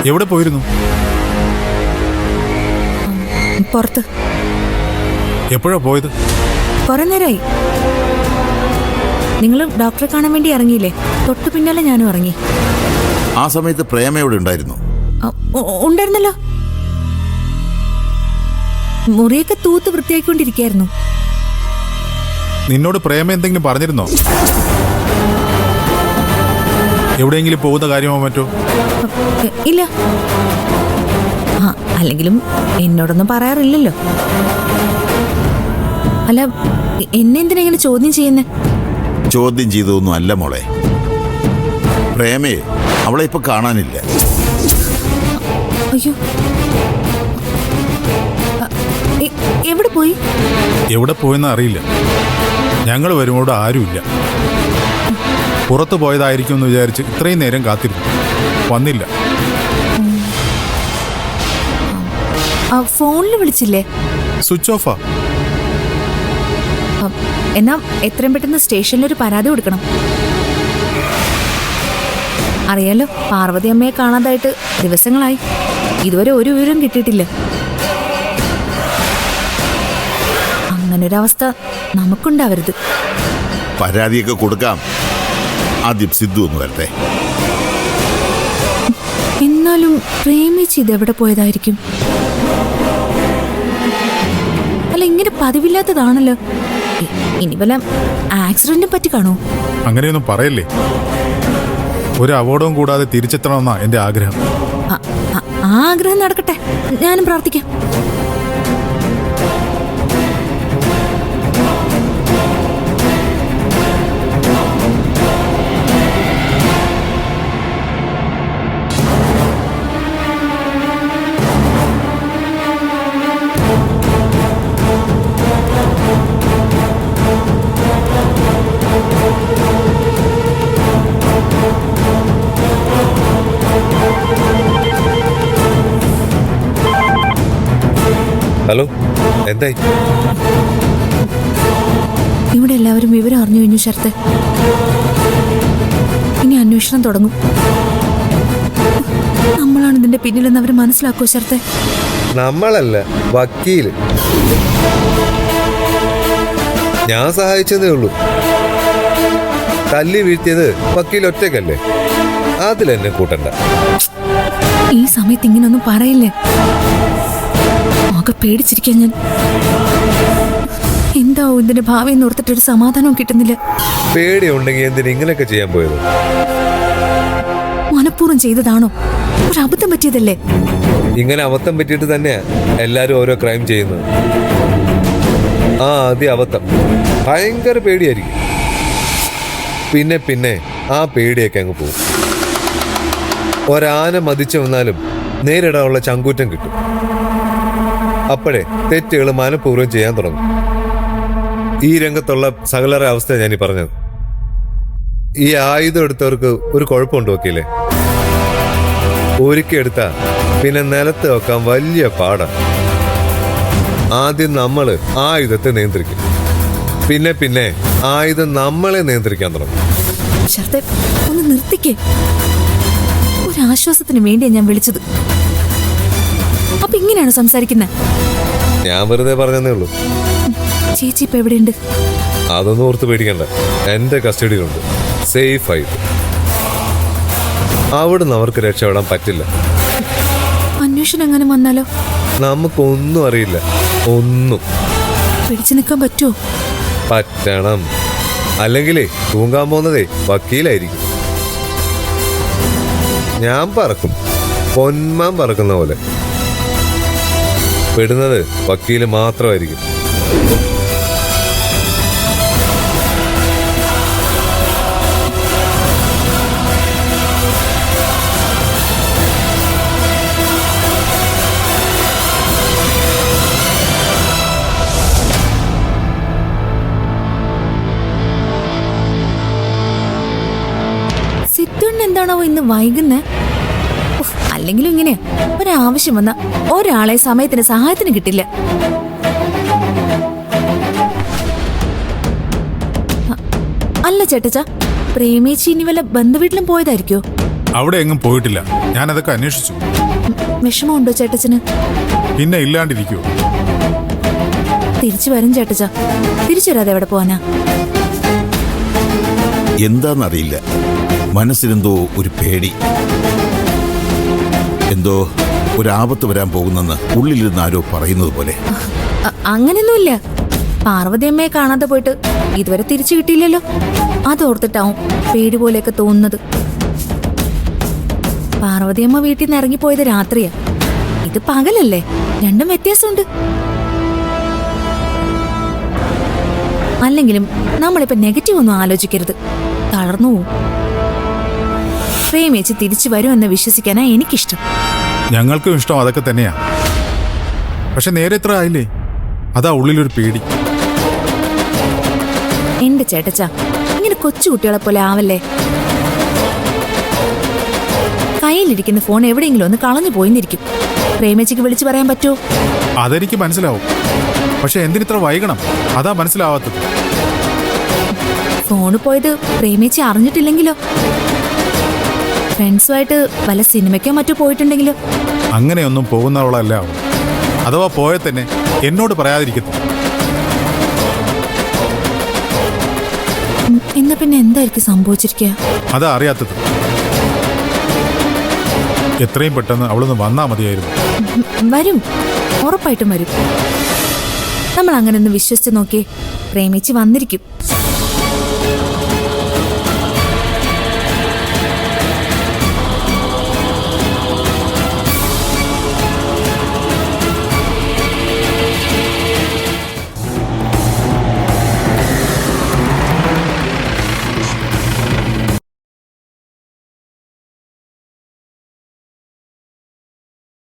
എവിടെ പോയിരുന്നു? പുറത്ത്. എപ്പോഴാ പോയത്? കുറെ നേരമായി. നിങ്ങൾ ഡോക്ടറെ കാണാൻ വേണ്ടി ഇറങ്ങിയില്ലേ? തൊട്ടു പിന്നാലെ ഞാനും ഇറങ്ങി. ആ സമയത്ത് പ്രേമ എവിടെ ഉണ്ടായിരുന്നു? ഉണ്ടായിരുന്നല്ലോ. മുറിയൊക്കെ തൂത്ത് വൃത്തിയായിക്കൊണ്ടിരിക്കായിരുന്നു. നിന്നോട് പ്രേമ എന്തെങ്കിലും പറഞ്ഞിരുന്നോ? എവിടെയെങ്കിലും പോകുന്ന കാര്യമോ മറ്റോ? ഇല്ല. അല്ലെങ്കിലും എന്നോടൊന്നും പറയാറില്ലല്ലോ. അല്ല, എന്നെ എന്തിനാ ഇങ്ങനെ ചോദ്യം ചെയ്യുന്നേ? ചോദ്യം ചെയ്തൊന്നും അല്ല മോളെ. പ്രേമയെ അവളെ ഇപ്പൊ കാണാനില്ല. അയ്യോ, എവിടെ പോയി? എവിടെ പോയെന്ന് അറിയില്ല. ഞങ്ങൾ വരുമ്പോഴും ആരുമില്ല. പുറത്തു പോയതായിരിക്കും എന്ന് വിചാരിച്ച് ഇത്രയും നേരം കാത്തിരുന്നു. വന്നില്ല. ഫോണിൽ വിളിച്ചില്ലേ? സ്വിച്ച് ഓഫാ. എന്നാ എത്രയും പെട്ടെന്ന് സ്റ്റേഷനിലൊരു പരാതി കൊടുക്കണം. അറിയാലോ, പാർവതി അമ്മയെ കാണാതായിട്ട് ദിവസങ്ങളായി. ഇതുവരെ ഒരു വിവരം കിട്ടിയിട്ടില്ല. അങ്ങനൊരവസ്ഥ നമുക്കുണ്ടാവരുത്. പരാതിയൊക്കെ കൊടുക്കാം. ആദ്യം സിദ്ധു ഒന്ന് വരട്ടെ. എന്നാലും പ്രേമിച്ച് ഇതെവിടെ പോയതായിരിക്കും? അല്ല, ഇങ്ങനെ പതിവില്ലാത്തതാണല്ലോ. ഇനി വല്ല ആക്സിഡന്റിനെ പറ്റി കാണോ? അങ്ങനെയൊന്നും പറയല്ലേ. ഒരു അപകടവും കൂടാതെ തിരിച്ചെത്തണമെന്നാ എന്റെ ആഗ്രഹം. ആ ആഗ്രഹം നടക്കട്ടെ. ഞാനും പ്രാർത്ഥിക്കാം. ഹലോ, എന്തായി? ഇവിടെ എല്ലാവരും വിവരം അറിഞ്ഞു കഴിഞ്ഞു ശരത്തെ. ഇനി അന്വേഷണം തുടങ്ങും. നമ്മളാണ് ഇതിന്റെ പിന്നിലെന്ന് അവർ മനസ്സിലാക്കുമോ ശരത്തെ? നമ്മളല്ല, വക്കീല്. ഞാൻ സഹായിച്ചതേ ഉള്ളൂ. തല്ലി വീഴ്ത്തിയത് വക്കീൽ ഒറ്റയ്ക്കല്ലേ. അതിലെന്നെ കൂട്ടണ്ട. ഈ സമയത്ത് ഇങ്ങനൊന്നും പറയില്ലേ. ആകെ പേടിച്ചിരിക്കാൻ ഞാൻ. എന്താവും ഇതിന്റെ ഭാവി എന്ന് ഓർത്തിട്ടൊരു സമാധാനവും കിട്ടുന്നില്ല. പേടിയുണ്ടെങ്കിൽ എന്തിനാ ഇങ്ങനെയൊക്കെ ചെയ്യാൻ പോയത്? മനഃപൂർവ്വം ചെയ്തതാണോ? ഒരു അബദ്ധം പറ്റിയതല്ലേ? ഇങ്ങനെ അബദ്ധം പറ്റിയിട്ട് തന്നെയാ എല്ലാരും ഓരോ ക്രൈം ചെയ്യുന്നത്. ആദ്യ അബദ്ധം ഭയങ്കര പേടിയായിരിക്കും. പിന്നെ പിന്നെ ആ പേടിയൊക്കെ അങ്ങ് പോകും. ഒരാന മതിച്ചു വന്നാലും നേരിടാനുള്ള ചങ്കൂറ്റം കിട്ടും. അപ്പോഴേ തെറ്റുകൾ മനഃപൂർവ്വം ചെയ്യാൻ തുടങ്ങും. ഈ രംഗത്തുള്ള സകലരുടെ അവസ്ഥ ഞാനീ പറഞ്ഞത്. ഈ ആയുധം എടുത്തവർക്ക് ഒരു കുഴപ്പമുണ്ട് വക്കീലേ. ഒരുക്കിയെടുത്താ പിന്നെ നിലത്ത് വെക്കാൻ വലിയ പാടാണ്. ആദ്യം നമ്മള് ആയുധത്തെ നിയന്ത്രിക്കും. പിന്നെ പിന്നെ ആയുധം നമ്മളെ നിയന്ത്രിക്കാൻ തുടങ്ങും. ശരത്തെ, ഒന്ന് നിർത്തിക്കേ. ഒരാശ്വാസത്തിന് വേണ്ടിയാ ഞാൻ വിളിച്ചത്. അപ്പൊ ഇങ്ങനെയാണ് സംസാരിക്കുന്നത്? ഞാൻ വെറുതെ പറഞ്ഞതേ ഉള്ളൂ. ചേച്ചി ഇപ്പൊ എവിടെയുണ്ട്? അതൊന്നും ഓർത്ത് പേടിക്കണ്ട. എന്റെ കസ്റ്റഡിയിലുണ്ട്, സേഫ് ആയിട്ട്. അവിടുന്ന് അവർക്ക് രക്ഷപ്പെടാൻ പറ്റില്ല. അന്വേഷണം എങ്ങനെ വന്നാലോ? നമുക്കൊന്നും അറിയില്ല. ഒന്നും പിടിച്ചു നിൽക്കാൻ പറ്റുമോ? പറ്റണം. അല്ലെങ്കിലേ തൂങ്ങാൻ പോകുന്നതേ വക്കീലായിരിക്കും. ഞാൻ പറക്കും, പൊന്മാൻ പറക്കുന്ന പോലെ. പെടുന്നത് വക്കീല് മാത്രമായിരിക്കും. സിദ്ധുണ്ണ എന്താണോ ഇന്ന് വൈകുന്നേ? അല്ലെങ്കിലും ഇങ്ങനെയാ, ഒരാവശ്യം വന്ന ഒരാളെ സമയത്തിന് സഹായത്തിന് കിട്ടില്ല. അല്ല ചേട്ടച്ച, പ്രേമേച്ചി ഇനി വല്ല ബന്ധുവീട്ടിലും പോയതായിരിക്കോ? അവിടെ എങ്ങും പോയിട്ടില്ല. ഞാനതൊക്കെ അന്വേഷിച്ചു. വിഷമമുണ്ടോ ചേട്ടച്ചന്? പിന്നെ ഇല്ലാണ്ടിരിക്കുവോ? തിരിച്ചു വരും ചേട്ടച്ച. തിരിച്ചു വരാതെ എവിടെ പോവാനാ? എന്താന്നറിയില്ല, മനസ്സിനെന്തോ ഒരു പേടി. എന്തോ ഒരാപത്ത് വരാൻ പോകുന്നെന്ന് ഉള്ളിലിരുന്ന് ആരോ പറയുന്നത് പോലെ. അങ്ങനെയൊന്നുമില്ല. പാർവതിയമ്മയെ കാണാതെ പോയിട്ട് ഇതുവരെ തിരിച്ചു കിട്ടിയില്ലല്ലോ. അതോർത്തിട്ടാവും പേടി പോലെയൊക്കെ തോന്നുന്നത്. പാർവതിയമ്മ വീട്ടിൽ നിന്ന് ഇറങ്ങിപ്പോയത് രാത്രിയാ, ഇത് പകലല്ലേ. രണ്ടും വ്യത്യാസമുണ്ട്. അല്ലെങ്കിലും നമ്മളിപ്പോ നെഗറ്റീവ് ഒന്നും ആലോചിക്കരുത്, തളർന്നു പോവും. പ്രേമേച്ചി തിരിച്ചു വരുമെന്ന് വിശ്വസിക്കാനാ എനിക്കിഷ്ടം. ഞങ്ങൾക്കും ഇഷ്ടം അതൊക്കെ തന്നെയാ. പക്ഷെ നേരെ ഇത്ര ആയില്ലേ, അതാ ഉള്ളിലൊരു പേടി. എന്റെ ചേട്ടച്ച, ഇങ്ങനെ കൊച്ചുകുട്ടികളെ പോലെ ആവല്ലേ. കയ്യിലിരിക്കുന്ന ഫോൺ എവിടെയെങ്കിലും ഒന്ന് കളഞ്ഞു പോയിന്നിരിക്കും. പ്രേമേച്ചിക്ക് വിളിച്ചു പറയാൻ പറ്റുമോ? അതെനിക്ക് മനസ്സിലാവും. പക്ഷെ എന്തിനിത്ര വൈകണം, അതാ മനസ്സിലാവാത്തത്. ഫോണ് പോയത് പ്രേമേച്ചി അറിഞ്ഞിട്ടില്ലെങ്കിലോ? ഫ്രണ്ട്സുമായിട്ട് വല്ല സിനിമയ്ക്കോ മറ്റോ പോയിട്ടുണ്ടെങ്കിലോ? അങ്ങനെയൊന്നും പോകുന്നവളല്ല അവൾ. അഥവാ പോയ തന്നെ എന്നോട് പറയാതിരിക്കത്തില്ല. എന്നാ പിന്നെ എന്തായിരിക്കും സംഭവിച്ചിരിക്കുക? അതാ അറിയാത്തത്. എത്രയും പെട്ടെന്ന് അവളൊന്ന് വന്നാ മതിയായിരുന്നു. വരും, ഉറപ്പായിട്ടും വരും. നമ്മൾ അങ്ങനെ ഒന്ന് വിശ്വസിച്ച് നോക്കിയേ, പ്രേമിച്ച് വന്നിരിക്കും.